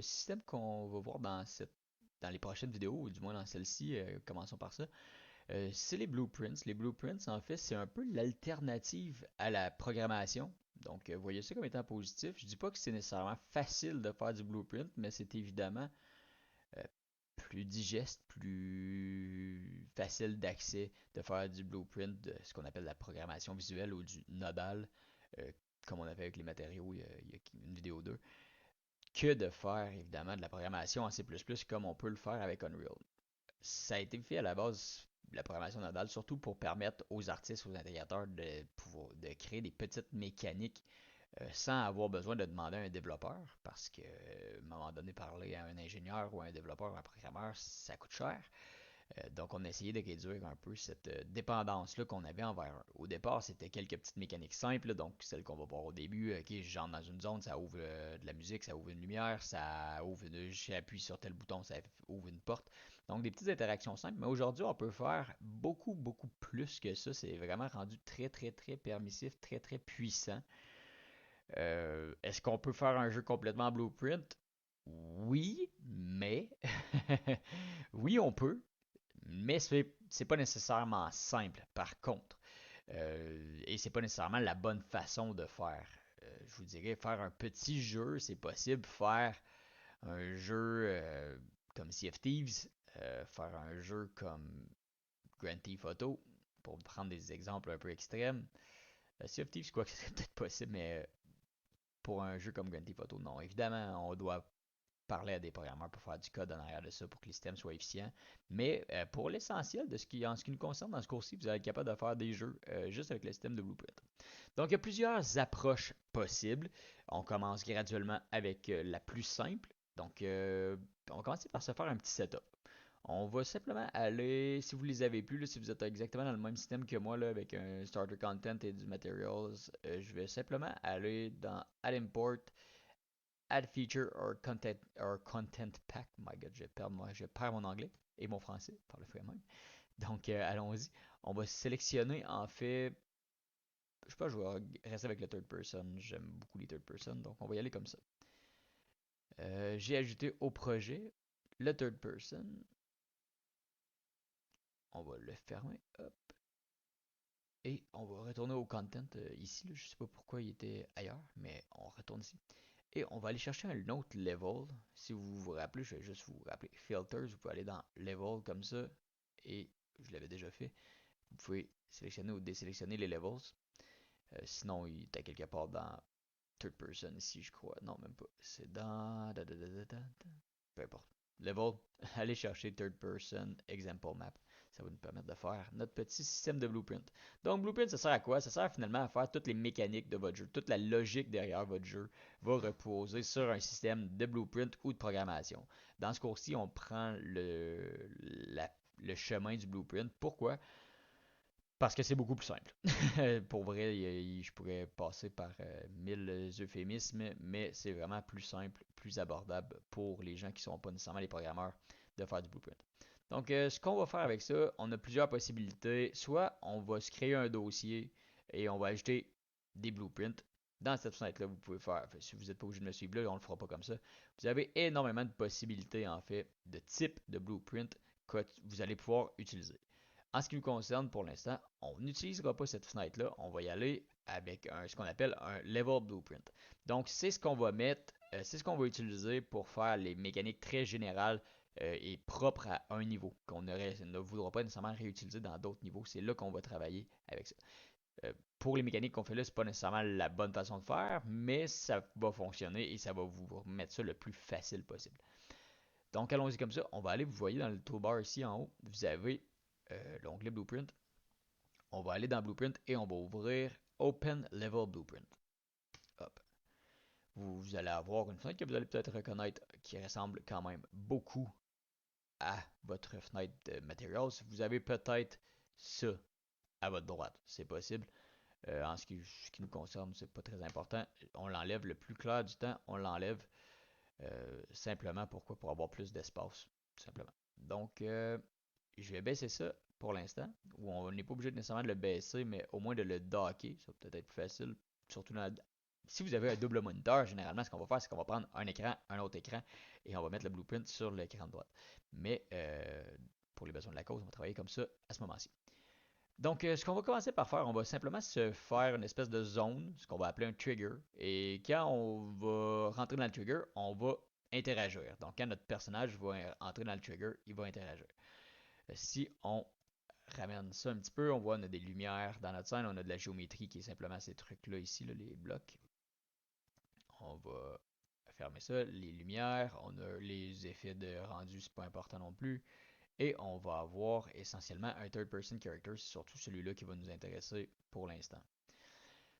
Le système qu'on va voir dans les prochaines vidéos, ou du moins dans celle-ci, commençons par ça, c'est les blueprints. Les blueprints, en fait, c'est un peu l'alternative à la programmation. Donc, voyez ça comme étant positif. Je dis pas que c'est nécessairement facile de faire du blueprint, mais c'est évidemment euh, plus digeste, plus facile d'accès de faire du blueprint, de ce qu'on appelle la programmation visuelle ou du nodal, euh, comme on a fait avec les matériaux il y a une vidéo 2, que de faire évidemment de la programmation en C++ comme on peut le faire avec Unreal. Ça a été fait à la base de la programmation nodale, surtout pour permettre aux artistes, aux intégrateurs de créer des petites mécaniques sans avoir besoin de demander à un développeur, parce que à un moment donné, parler à un ingénieur ou à un développeur ou à un programmeur, ça coûte cher. Donc, on a essayé de réduire un peu cette dépendance-là qu'on avait envers eux. Au départ, c'était quelques petites mécaniques simples, donc celles qu'on va voir au début. Ok, j'entre dans une zone, ça ouvre de la musique, ça ouvre une lumière, ça ouvre j'appuie sur tel bouton, ça ouvre une porte. Donc, des petites interactions simples. Mais aujourd'hui, on peut faire beaucoup, beaucoup plus que ça. C'est vraiment rendu très, très, très permissif, très, très puissant. Est-ce qu'on peut faire un jeu complètement en blueprint? Oui, mais oui, on peut, mais c'est pas nécessairement simple, par contre. Et c'est pas nécessairement la bonne façon de faire. Je vous dirais, faire un petit jeu, c'est possible. Faire un jeu comme Sea of Thieves, faire un jeu comme Grand Theft Auto, pour prendre des exemples un peu extrêmes. Sea of Thieves, quoi que c'est peut-être possible, mais pour un jeu comme Grand Theft Auto, non. Évidemment, on doit parler à des programmeurs pour faire du code en arrière de ça pour que les systèmes soient efficients. Mais pour l'essentiel, en ce qui nous concerne dans ce cours-ci, vous allez être capable de faire des jeux juste avec le système de Blueprint. Donc, il y a plusieurs approches possibles. On commence graduellement avec la plus simple. Donc, on va commencer par se faire un petit setup. On va simplement aller, si vous les avez plus, là, si vous êtes exactement dans le même système que moi, là, avec un starter content et du materials, je vais simplement aller dans Add Import, Add Feature or content Pack. My God, je perds mon anglais et mon français par le fait même. Donc, allons-y. On va sélectionner, en fait, je sais pas, je vais rester avec le third person. J'aime beaucoup les third person, donc on va y aller comme ça. J'ai ajouté au projet le third person. On va le fermer. Hop. Et on va retourner au content ici. Là, je sais pas pourquoi il était ailleurs, mais on retourne ici. Et on va aller chercher un autre level. Si vous vous rappelez, je vais juste vous rappeler Filters. Vous pouvez aller dans Level comme ça. Et je l'avais déjà fait. Vous pouvez sélectionner ou désélectionner les levels. Sinon, il est à quelque part dans Third Person ici, je crois. Non, même pas. C'est dans. Peu importe. Level, allez chercher Third Person Example Map. Ça va nous permettre de faire notre petit système de blueprint. Donc, blueprint, ça sert à quoi? Ça sert finalement à faire toutes les mécaniques de votre jeu. Toute la logique derrière votre jeu va reposer sur un système de blueprint ou de programmation. Dans ce cours-ci, on prend le chemin du blueprint. Pourquoi? Parce que c'est beaucoup plus simple. Pour vrai, je pourrais passer par 1000 euphémismes, mais c'est vraiment plus simple, plus abordable pour les gens qui ne sont pas nécessairement les programmeurs de faire du blueprint. Donc, ce qu'on va faire avec ça, on a plusieurs possibilités. Soit on va se créer un dossier et on va ajouter des blueprints. Dans cette fenêtre-là, vous pouvez faire, si vous n'êtes pas obligé de me suivre là, on ne le fera pas comme ça. Vous avez énormément de possibilités, en fait, de types de blueprint que vous allez pouvoir utiliser. En ce qui nous concerne pour l'instant, on n'utilisera pas cette fenêtre-là. On va y aller avec ce qu'on appelle un level blueprint. Donc, c'est ce qu'on va mettre, c'est ce qu'on va utiliser pour faire les mécaniques très générales et propres à un niveau, qu'on ne voudra pas nécessairement réutiliser dans d'autres niveaux. C'est là qu'on va travailler avec ça. Pour les mécaniques qu'on fait là, c'est pas nécessairement la bonne façon de faire, mais ça va fonctionner et ça va vous mettre ça le plus facile possible. Donc, allons-y comme ça. On va aller, vous voyez dans le toolbar ici en haut, vous avez l'onglet Blueprint. On va aller dans Blueprint et on va ouvrir Open Level Blueprint. Hop. Vous allez avoir une fenêtre que vous allez peut-être reconnaître qui ressemble quand même beaucoup à votre fenêtre de Materials. Vous avez peut-être ça à votre droite. C'est possible. En ce qui nous concerne, c'est pas très important. On l'enlève le plus clair du temps. On l'enlève simplement pourquoi? Pour avoir plus d'espace. Tout simplement. Donc, je vais baisser ça pour l'instant. Ou on n'est pas obligé nécessairement de le baisser, mais au moins de le docker. Ça va peut-être être plus facile. Surtout Si vous avez un double moniteur, généralement, ce qu'on va faire, c'est qu'on va prendre un écran, un autre écran, et on va mettre le blueprint sur l'écran de droite. Mais pour les besoins de la cause, on va travailler comme ça à ce moment-ci. Donc, ce qu'on va commencer par faire, on va simplement se faire une espèce de zone, ce qu'on va appeler un trigger. Et quand on va rentrer dans le trigger, on va interagir. Donc, quand notre personnage va entrer dans le trigger, il va interagir. Si on ramène ça un petit peu, on voit on a des lumières dans notre scène, on a de la géométrie qui est simplement ces trucs-là ici, là, les blocs. On va fermer ça, les lumières, on a les effets de rendu, c'est pas important non plus. Et on va avoir essentiellement un third person character, c'est surtout celui-là qui va nous intéresser pour l'instant.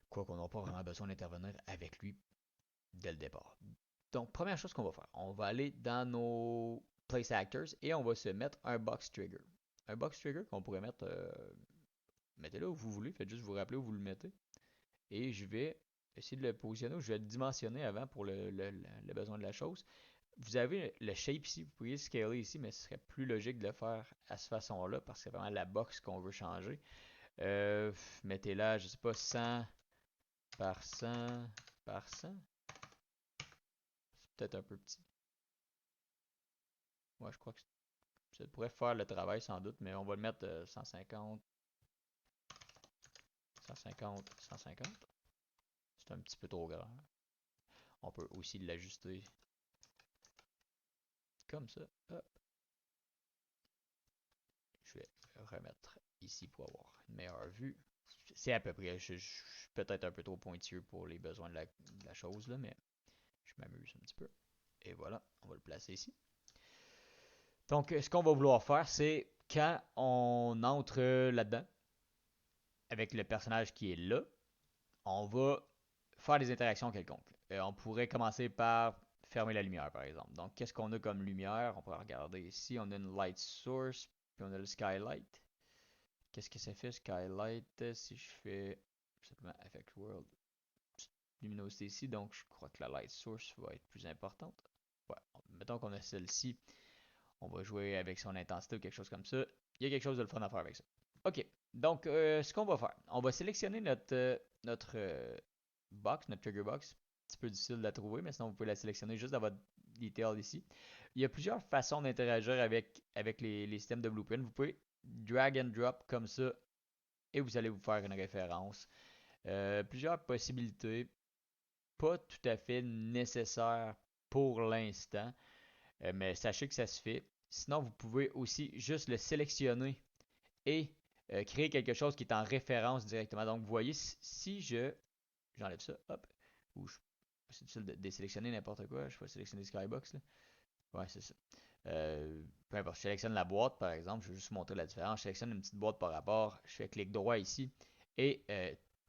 Quoi qu'on n'a pas vraiment besoin d'intervenir avec lui dès le départ. Donc, première chose qu'on va faire, on va aller dans nos place actors et on va se mettre un box trigger. Un box trigger qu'on pourrait mettre, mettez-le où vous voulez, faites juste vous rappeler où vous le mettez. Et je vais essayer de le positionner, je vais le dimensionner avant pour le besoin de la chose. Vous avez le shape ici, vous pourriez scaler ici, mais ce serait plus logique de le faire à cette façon-là parce que c'est vraiment la box qu'on veut changer. Mettez là, je sais pas, 100 par 100 par 100. C'est peut-être un peu petit. Ouais, je crois que ça pourrait faire le travail sans doute, mais on va le mettre 150, 150, 150. C'est un petit peu trop grand. On peut aussi l'ajuster comme ça. Hop. Je vais remettre ici pour avoir une meilleure vue. C'est à peu près, je suis peut-être un peu trop pointilleux pour les besoins de la chose, là, mais je m'amuse un petit peu. Et voilà, on va le placer ici. Donc, ce qu'on va vouloir faire, c'est quand on entre là-dedans, avec le personnage qui est là, on va faire des interactions quelconques. On pourrait commencer par fermer la lumière, par exemple. Donc, qu'est-ce qu'on a comme lumière? On pourrait regarder ici, on a une light source, puis on a le skylight. Qu'est-ce que ça fait, skylight? Si je fais simplement effect world, luminosité ici, donc je crois que la light source va être plus importante. Ouais, mettons qu'on a celle-ci, on va jouer avec son intensité ou quelque chose comme ça. Il y a quelque chose de le fun à faire avec ça. Ok, donc ce qu'on va faire, on va sélectionner notre box, notre trigger box. Un petit peu difficile de la trouver, mais sinon vous pouvez la sélectionner juste dans votre detail ici. Il y a plusieurs façons d'interagir avec les systèmes de blueprint. Vous pouvez drag and drop comme ça et vous allez vous faire une référence. Plusieurs possibilités, pas tout à fait nécessaires pour l'instant, mais sachez que ça se fait. Sinon, vous pouvez aussi juste le sélectionner et créer quelque chose qui est en référence directement. Donc, vous voyez, si j'enlève ça, hop, ou c'est difficile de désélectionner n'importe quoi, je vais sélectionner Skybox, là. Ouais, c'est ça. Peu importe, je sélectionne la boîte, par exemple, je vais juste montrer la différence. Je sélectionne une petite boîte par rapport, je fais clic droit ici, et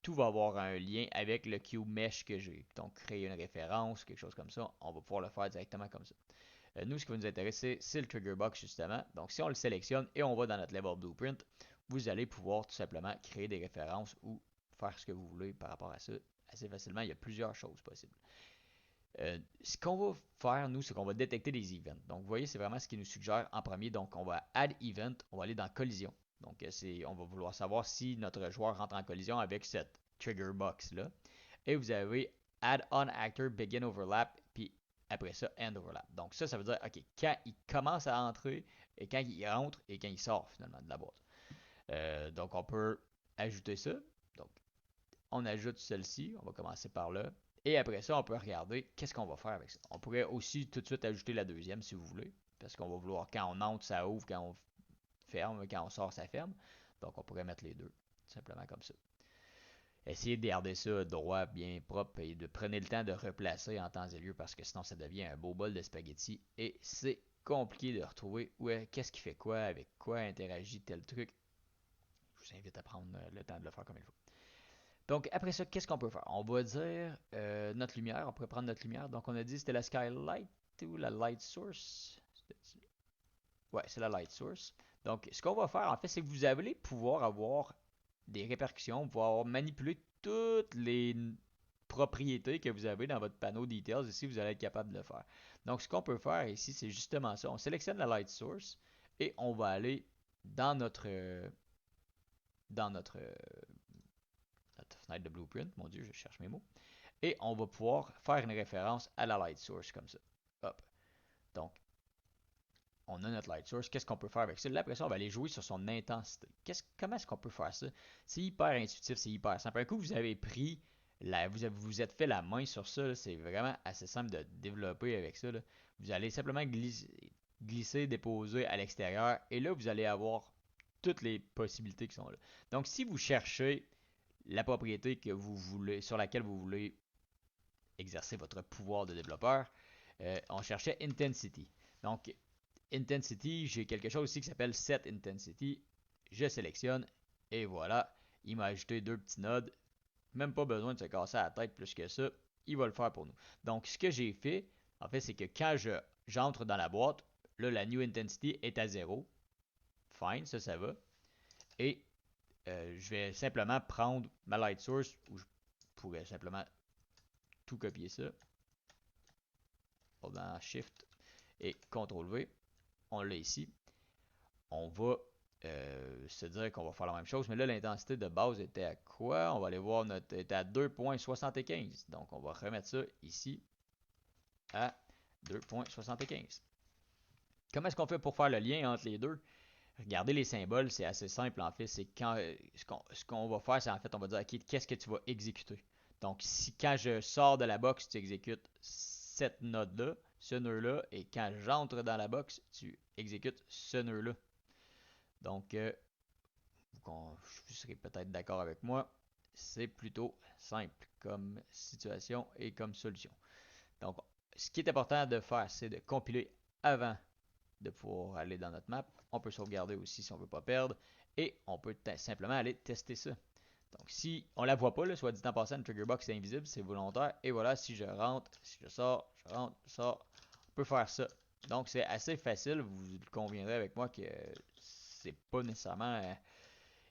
tout va avoir un lien avec le cube mesh que j'ai. Donc, créer une référence, quelque chose comme ça, on va pouvoir le faire directement comme ça. Nous, ce qui va nous intéresser, c'est le trigger box, justement. Donc, si on le sélectionne et on va dans notre level blueprint, vous allez pouvoir tout simplement créer des références ou faire ce que vous voulez par rapport à ça assez facilement. Il y a plusieurs choses possibles. Ce qu'on va faire, nous, c'est qu'on va détecter des events. Donc, vous voyez, c'est vraiment ce qui nous suggère en premier. Donc, on va add event, on va aller dans collision. Donc, on va vouloir savoir si notre joueur rentre en collision avec cette trigger box là. Et vous avez add on actor begin overlap, puis après ça, end overlap. Donc, ça veut dire, OK, quand il commence à entrer, et quand il rentre, et quand il sort finalement de la boîte. Donc, on peut ajouter ça. Donc, on ajoute celle-ci. On va commencer par là. Et après ça, on peut regarder qu'est-ce qu'on va faire avec ça. On pourrait aussi tout de suite ajouter la deuxième si vous voulez. Parce qu'on va vouloir quand on entre, ça ouvre, quand on ferme, quand on sort, ça ferme. Donc on pourrait mettre les deux. Simplement comme ça. Essayez de garder ça droit, bien propre et de prenez le temps de replacer en temps et lieu parce que sinon ça devient un beau bol de spaghettis et c'est compliqué de retrouver qu'est-ce qui fait quoi, avec quoi interagit tel truc. Je vous invite à prendre le temps de le faire comme il faut. Donc, après ça, qu'est-ce qu'on peut faire? On va dire notre lumière. On pourrait prendre notre lumière. Donc, on a dit c'était la skylight ou la light source. Ouais, c'est la light source. Donc, ce qu'on va faire, en fait, c'est que vous allez pouvoir avoir des répercussions, pouvoir manipuler toutes les propriétés que vous avez dans votre panneau details. Ici, vous allez être capable de le faire. Donc, ce qu'on peut faire ici, c'est justement ça. On sélectionne la light source et on va aller dans dans notre fenêtre de blueprint. Mon Dieu, je cherche mes mots. Et on va pouvoir faire une référence à la light source comme ça. Hop. Donc, on a notre light source. Qu'est-ce qu'on peut faire avec ça? Là, après ça, on va aller jouer sur son intensité. Comment est-ce qu'on peut faire ça? C'est hyper intuitif, c'est hyper simple. Un coup, vous avez pris, vous êtes fait la main sur ça. C'est vraiment assez simple de développer avec ça. Là. Vous allez simplement glisser, déposer à l'extérieur. Et là, vous allez avoir toutes les possibilités qui sont là. Donc, si vous cherchez la propriété que vous voulez, sur laquelle vous voulez exercer votre pouvoir de développeur, on cherchait Intensity. Donc, Intensity, j'ai quelque chose aussi qui s'appelle Set Intensity. Je sélectionne et voilà, il m'a ajouté deux petits nodes. Même pas besoin de se casser la tête plus que ça. Il va le faire pour nous. Donc, ce que j'ai fait, en fait, c'est que quand j'entre dans la boîte, là, la New Intensity est à 0. Fine, ça va. Et je vais simplement prendre ma light source, où je pourrais simplement tout copier ça. Dans Shift et CTRL V. On l'a ici. On va se dire qu'on va faire la même chose, mais là, l'intensité de base était à quoi? On va aller voir, notre était à 2.75. Donc, on va remettre ça ici à 2.75. Comment est-ce qu'on fait pour faire le lien entre les deux? Regardez les symboles, c'est assez simple en fait. C'est quand ce qu'on va faire, c'est en fait, on va dire, ok, qu'est-ce que tu vas exécuter? Donc, si quand je sors de la box, tu exécutes cette node-là, ce nœud-là, et quand j'entre dans la box, tu exécutes ce nœud-là. Donc, vous serez peut-être d'accord avec moi, c'est plutôt simple comme situation et comme solution. Donc, ce qui est important de faire, c'est de compiler avant de pouvoir aller dans notre map. On peut sauvegarder aussi si on ne veut pas perdre. Et on peut simplement aller tester ça. Donc si on la voit pas, là, soit dit en passant, une trigger box est invisible, c'est volontaire. Et voilà, si je rentre, si je sors, je rentre, je sors, on peut faire ça. Donc c'est assez facile, vous conviendrez avec moi que c'est pas nécessairement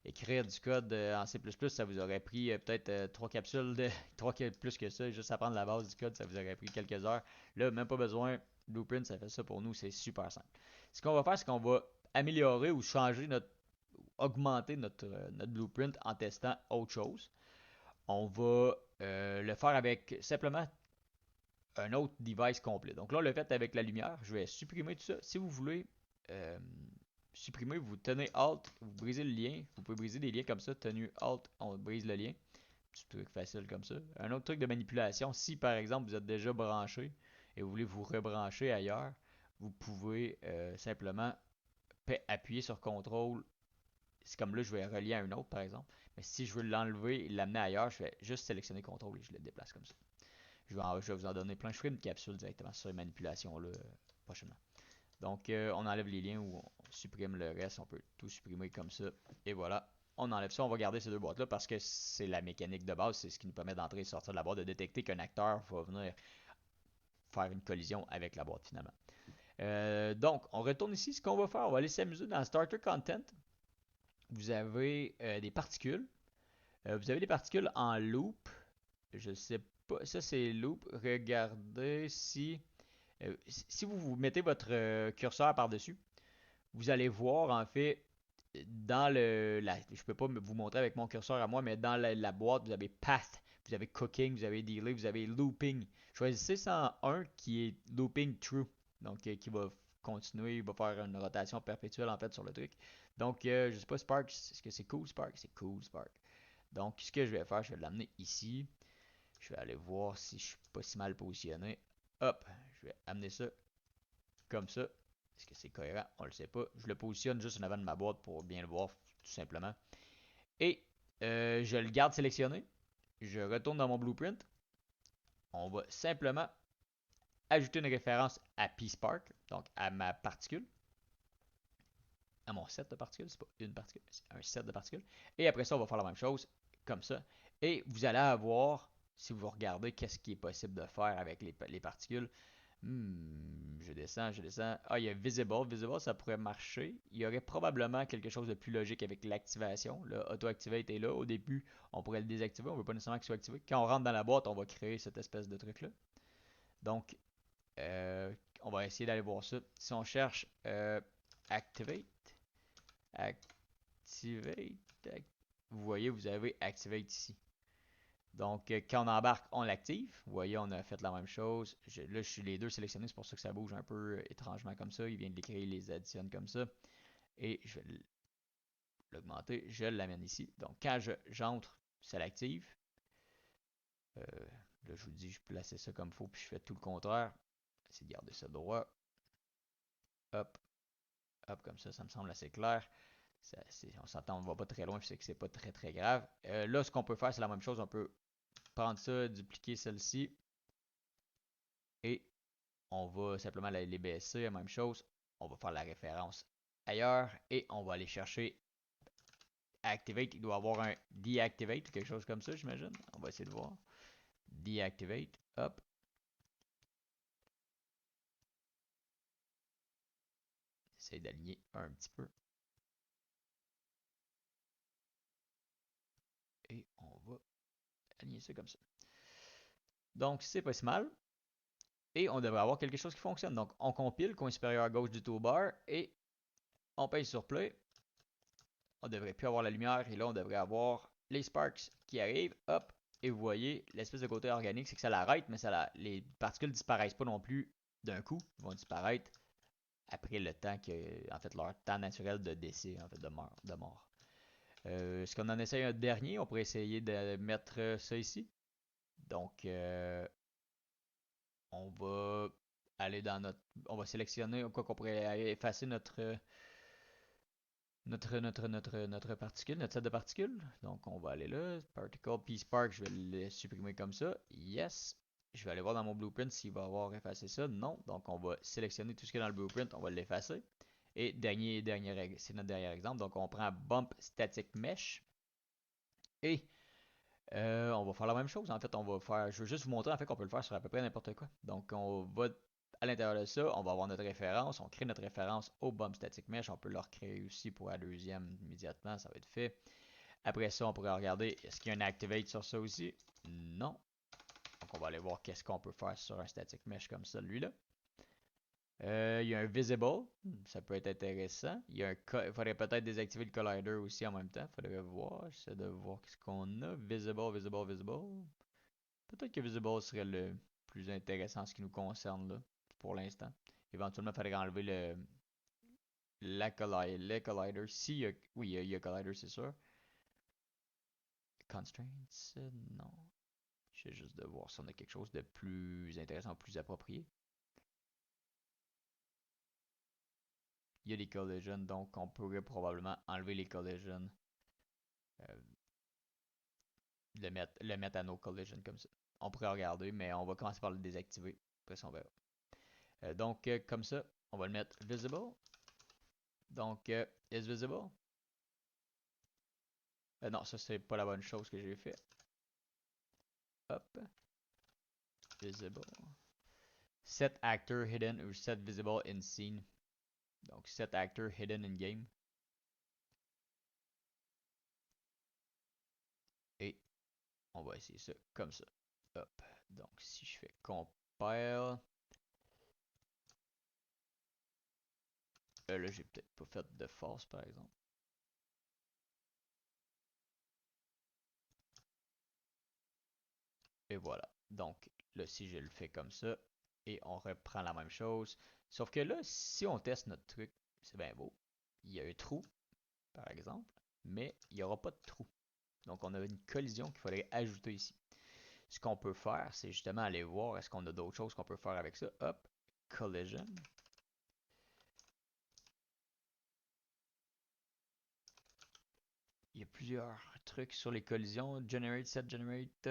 écrire du code en C++, ça vous aurait pris peut-être 3 capsules, 3 plus que ça, juste apprendre la base du code, ça vous aurait pris quelques heures. Là, même pas besoin, Blueprint, ça fait ça pour nous, c'est super simple. Ce qu'on va faire, c'est qu'on va améliorer ou changer augmenter notre blueprint en testant autre chose. On va le faire avec simplement un autre device complet. Donc là, on l'a fait avec la lumière. Je vais supprimer tout ça. Si vous voulez euh, supprimer, vous tenez Alt, vous brisez le lien. Vous pouvez briser des liens comme ça. Tenu Alt, on brise le lien. Petit truc facile comme ça. Un autre truc de manipulation, si par exemple vous êtes déjà branché et vous voulez vous rebrancher ailleurs, vous pouvez simplement appuyer sur CTRL. C'est comme là, je vais relier à un autre par exemple. Mais si je veux l'enlever et l'amener ailleurs, je vais juste sélectionner CTRL et je le déplace comme ça. Je vais vous en donner plein. Je ferai une capsule directement sur les manipulations là prochainement. Donc, on enlève les liens ou on supprime le reste. On peut tout supprimer comme ça. Et voilà. On enlève ça. On va garder ces deux boîtes-là parce que c'est la mécanique de base. C'est ce qui nous permet d'entrer et sortir de la boîte, de détecter qu'un acteur va venir faire une collision avec la boîte finalement. Donc, on retourne ici. Ce qu'on va faire, on va aller s'amuser dans Starter Content. Vous avez des particules. Vous avez des particules en loop. Je sais pas. Ça, c'est loop. Regardez si vous mettez votre curseur par-dessus, vous allez voir en fait dans je peux pas vous montrer avec mon curseur à moi, mais dans la boîte, vous avez path, vous avez cooking, vous avez delay, vous avez looping. Choisissez ça en un qui est looping true, donc qui va continuer, il va faire une rotation perpétuelle en fait sur le truc. Donc je sais pas Spark, est-ce que c'est cool Spark? C'est cool Spark. Donc ce que je vais faire, je vais l'amener ici. Je vais aller voir si je suis pas si mal positionné. Hop, je vais amener ça comme ça. Est-ce que c'est cohérent? On le sait pas. Je le positionne juste en avant de ma boîte pour bien le voir, tout simplement. Et je le garde sélectionné. Je retourne dans mon blueprint. On va simplement ajouter une référence à PSpark, donc à ma particule. À mon set de particules, c'est pas une particule, c'est un set de particules. Et après ça, on va faire la même chose, comme ça. Et vous allez avoir, si vous regardez qu'est-ce qui est possible de faire avec les particules, je descends, je descends. Ah, il y a Visible. Visible, ça pourrait marcher. Il y aurait probablement quelque chose de plus logique avec l'activation. Le Auto-Activate est là. Au début, on pourrait le désactiver. On ne veut pas nécessairement qu'il soit activé. Quand on rentre dans la boîte, on va créer cette espèce de truc-là. Donc, on va essayer d'aller voir ça. Si on cherche Activate, Activate, vous voyez, vous avez Activate ici. Donc, quand on embarque, on l'active. Vous voyez, on a fait la même chose. Là, je suis les deux sélectionnés, c'est pour ça que ça bouge un peu étrangement comme ça. Il vient de les créer, il les additionne comme ça. Et je vais l'augmenter, je l'amène ici. Donc, quand j'entre, ça l'active. Euh, Là, je vous dis, je place ça comme il faut, puis je fais tout le contraire. C'est de garder ça droit. Hop, hop, comme ça me semble assez clair. On s'entend, on ne va pas très loin, je sais que c'est pas très très grave. Là, ce qu'on peut faire, c'est la même chose. On peut prendre ça, dupliquer celle-ci, et on va simplement les baisser, la même chose. On va faire la référence ailleurs, et on va aller chercher Activate. Il doit avoir un Deactivate ou quelque chose comme ça, j'imagine. On va essayer de voir. Deactivate, hop. Essaye d'aligner un petit peu. Et on va aligner ça comme ça. Donc, c'est pas si mal. Et on devrait avoir quelque chose qui fonctionne. Donc, on compile, coin supérieur à gauche du toolbar, et on pèse sur play. On devrait plus avoir la lumière, et là, on devrait avoir les sparks qui arrivent. Hop, et vous voyez, l'espèce de côté organique, c'est que ça l'arrête, mais les particules disparaissent pas non plus d'un coup. Ils vont disparaître après le temps que, en fait, leur temps naturel de décès, en fait, de mort. Est-ce qu'on en essaye un dernier? On pourrait essayer de mettre ça ici. Donc, on va aller dans notre... On va sélectionner, quoi qu'on pourrait effacer notre particule, notre set de particules. Donc, on va aller là. Particle P-Spark, je vais le supprimer comme ça. Yes. Je vais aller voir dans mon blueprint s'il va avoir effacé ça. Non. Donc, on va sélectionner tout ce qui est dans le blueprint. On va l'effacer. Et c'est notre dernier exemple. Donc, on prend Bump Static Mesh. Et on va faire la même chose. En fait, je veux juste vous montrer en fait qu'on peut le faire sur à peu près n'importe quoi. Donc, on va à l'intérieur de ça, on va avoir notre référence. On crée notre référence au Bump Static Mesh. On peut le recréer aussi pour la deuxième immédiatement. Ça va être fait. Après ça, on pourrait regarder est-ce qu'il y a un Activate sur ça aussi. Non. Donc, on va aller voir qu'est-ce qu'on peut faire sur un Static Mesh comme celui-là. Il y a un Visible. Ça peut être intéressant. Il faudrait peut-être désactiver le Collider aussi en même temps. Faudrait voir. J'essaie de voir ce qu'on a. Visible, Visible, Visible. Peut-être que Visible serait le plus intéressant en ce qui nous concerne là, pour l'instant. Éventuellement, il faudrait enlever le Collider. Oui, il y a Collider, c'est sûr. Constraints, non. Je vais juste de voir si on a quelque chose de plus intéressant, plus approprié. Il y a les collisions, donc on pourrait probablement enlever les collisions. Euh, le mettre à nos collisions comme ça. On pourrait regarder, mais on va commencer par le désactiver. Après ça, on verra. Donc, comme ça, on va le mettre visible. Donc, is visible. Non, ça, c'est pas la bonne chose que j'ai fait. Hop. Visible. Set actor hidden ou set visible in scene. Donc, set actor hidden in game. Et on va essayer ça comme ça. Hop. Donc, si je fais compile. Là, j'ai peut-être pas fait de force, par exemple. Et voilà. Donc, là, si je le fais comme ça, et on reprend la même chose. Sauf que là, si on teste notre truc, c'est bien beau. Il y a un trou, par exemple, mais il n'y aura pas de trou. Donc, on a une collision qu'il faudrait ajouter ici. Ce qu'on peut faire, c'est justement aller voir est-ce qu'on a d'autres choses qu'on peut faire avec ça. Hop, collision. Il y a plusieurs trucs sur les collisions. Generate, set, generate.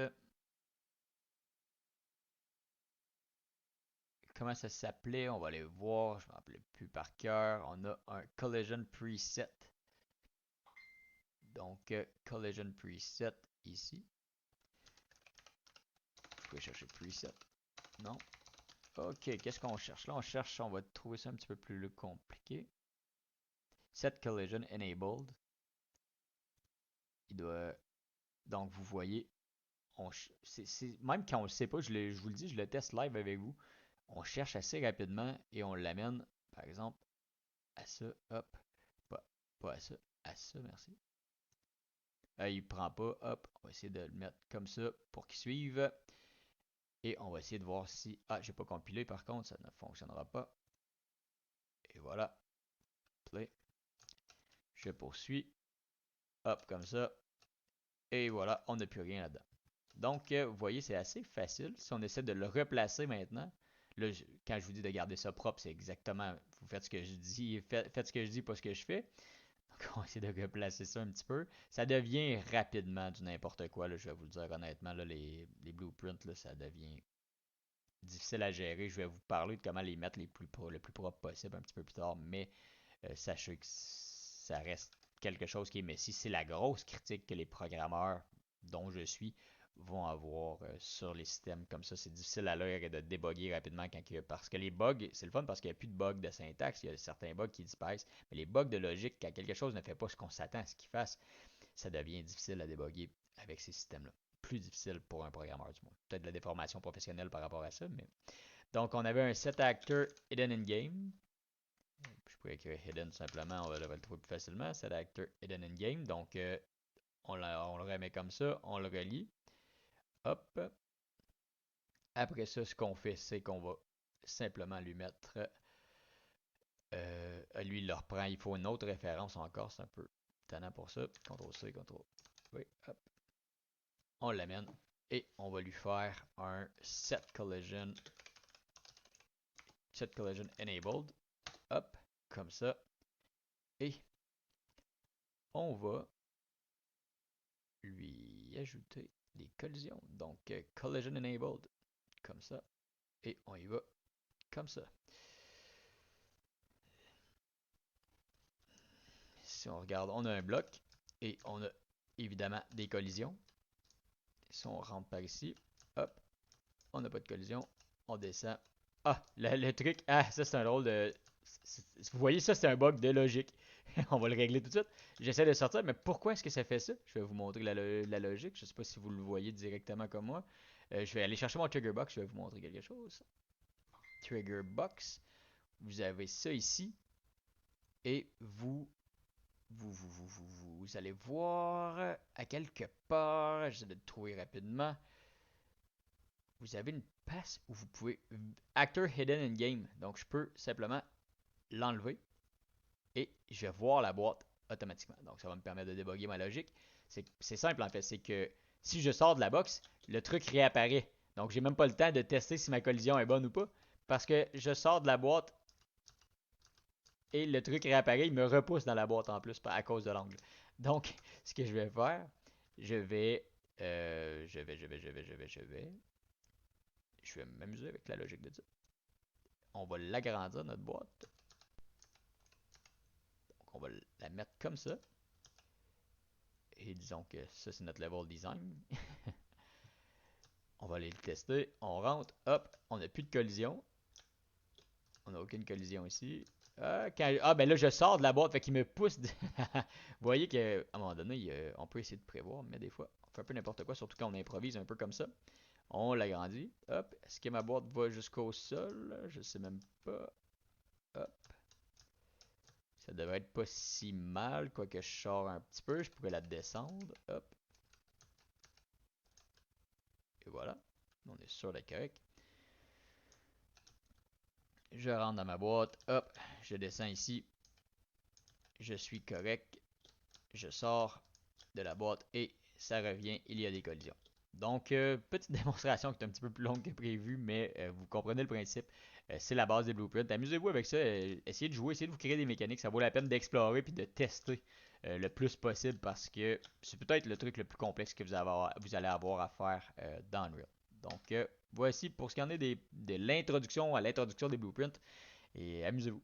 Comment ça s'appelait? On va aller voir. Je ne me rappelle plus par cœur. On a un collision preset. Donc, collision preset ici. Je peux chercher preset. Non. Ok, qu'est-ce qu'on cherche? Là, on va trouver ça un petit peu plus compliqué. Set collision enabled. Il doit. Donc, vous voyez, même quand on le sait pas, je vous le dis, je le teste live avec vous. On cherche assez rapidement et on l'amène, par exemple, à ça, hop, pas à ça, merci. Il prend pas. Hop, on va essayer de le mettre comme ça pour qu'il suive. Et on va essayer de voir si... Ah, j'ai pas compilé par contre, ça ne fonctionnera pas. Et voilà. Play. Je poursuis. Hop, comme ça. Et voilà, on n'a plus rien là-dedans. Donc, vous voyez, c'est assez facile. Si on essaie de le replacer maintenant, là, quand je vous dis de garder ça propre, c'est exactement, vous faites ce que je dis, faites ce que je dis, pas ce que je fais. Donc, on va essayer de replacer ça un petit peu. Ça devient rapidement du n'importe quoi, là, je vais vous le dire honnêtement, là, les blueprints, là, ça devient difficile à gérer. Je vais vous parler de comment les mettre le plus propre possible un petit peu plus tard, mais sachez que ça reste quelque chose qui est messy. C'est la grosse critique que les programmeurs dont je suis vont avoir sur les systèmes comme ça. C'est difficile à lire et de débugger rapidement parce que les bugs, c'est le fun parce qu'il n'y a plus de bugs de syntaxe, il y a certains bugs qui disparaissent, mais les bugs de logique, quand quelque chose ne fait pas ce qu'on s'attend à ce qu'il fasse, ça devient difficile à débugger avec ces systèmes-là. Plus difficile pour un programmeur du moins. Peut-être de la déformation professionnelle par rapport à ça, mais... Donc on avait un set actor hidden in game. Je pourrais écrire hidden simplement, on va le trouver plus facilement. Set actor hidden in game. Donc on le remet comme ça, on le relie. Hop. Après ça, ce qu'on fait, c'est qu'on va simplement lui mettre. Lui, il le reprend. Il faut une autre référence encore. C'est un peu tannant pour ça. CTRL-C, CTRL-V. Hop. On l'amène. Et on va lui faire un set collision. Set collision enabled. Hop. Comme ça. Et on va lui ajouter des collisions. Donc, collision enabled. Comme ça. Et on y va comme ça. Si on regarde, on a un bloc et on a évidemment des collisions. Si on rentre par ici, hop, on n'a pas de collision, on descend. Ah, le truc, ah, ça c'est un drôle de... Vous voyez, ça c'est un bug de logique. On va le régler tout de suite. J'essaie de sortir, mais pourquoi est-ce que ça fait ça? Je vais vous montrer la logique. Je ne sais pas si vous le voyez directement comme moi. Je vais aller chercher mon trigger box, je vais vous montrer quelque chose. Trigger box. Vous avez ça ici. Et vous allez voir à quelque part, j'essaie de le trouver rapidement. Vous avez une passe où vous pouvez Actor Hidden in Game. Donc je peux simplement l'enlever et je vais voir la boîte automatiquement. Donc ça va me permettre de débugger ma logique. C'est simple en fait, c'est que si je sors de la box, le truc réapparaît. Donc j'ai même pas le temps de tester si ma collision est bonne ou pas. Parce que je sors de la boîte et le truc réapparaît, il me repousse dans la boîte en plus à cause de l'angle. Donc, ce que je vais faire, je vais m'amuser avec la logique de ça. On va l'agrandir notre boîte. Donc, on va la mettre comme ça. Et disons que ça, c'est notre level design. On va aller le tester. On rentre. Hop, on n'a plus de collision. On n'a aucune collision ici. Ben là, je sors de la boîte, fait qu'il me pousse. Vous voyez qu'à un moment donné, on peut essayer de prévoir, mais des fois, on fait un peu n'importe quoi, surtout quand on improvise un peu comme ça. On l'agrandit. Hop. Est-ce que ma boîte va jusqu'au sol? Je sais même pas. Hop. Ça devrait être pas si mal, quoique je sors un petit peu. Je pourrais la descendre. Hop. Et voilà. On est sûr d'être correct. Je rentre dans ma boîte. Hop. Je descends ici. Je suis correct. Je sors de la boîte et ça revient. Il y a des collisions. Donc, petite démonstration qui est un petit peu plus longue que prévu, mais vous comprenez le principe. C'est la base des blueprints. Amusez-vous avec ça. Essayez de jouer, essayez de vous créer des mécaniques. Ça vaut la peine d'explorer puis de tester le plus possible parce que c'est peut-être le truc le plus complexe que vous allez avoir à faire dans Unreal. Donc, voici pour ce qui en est de l'introduction à l'introduction des blueprints. Et amusez-vous.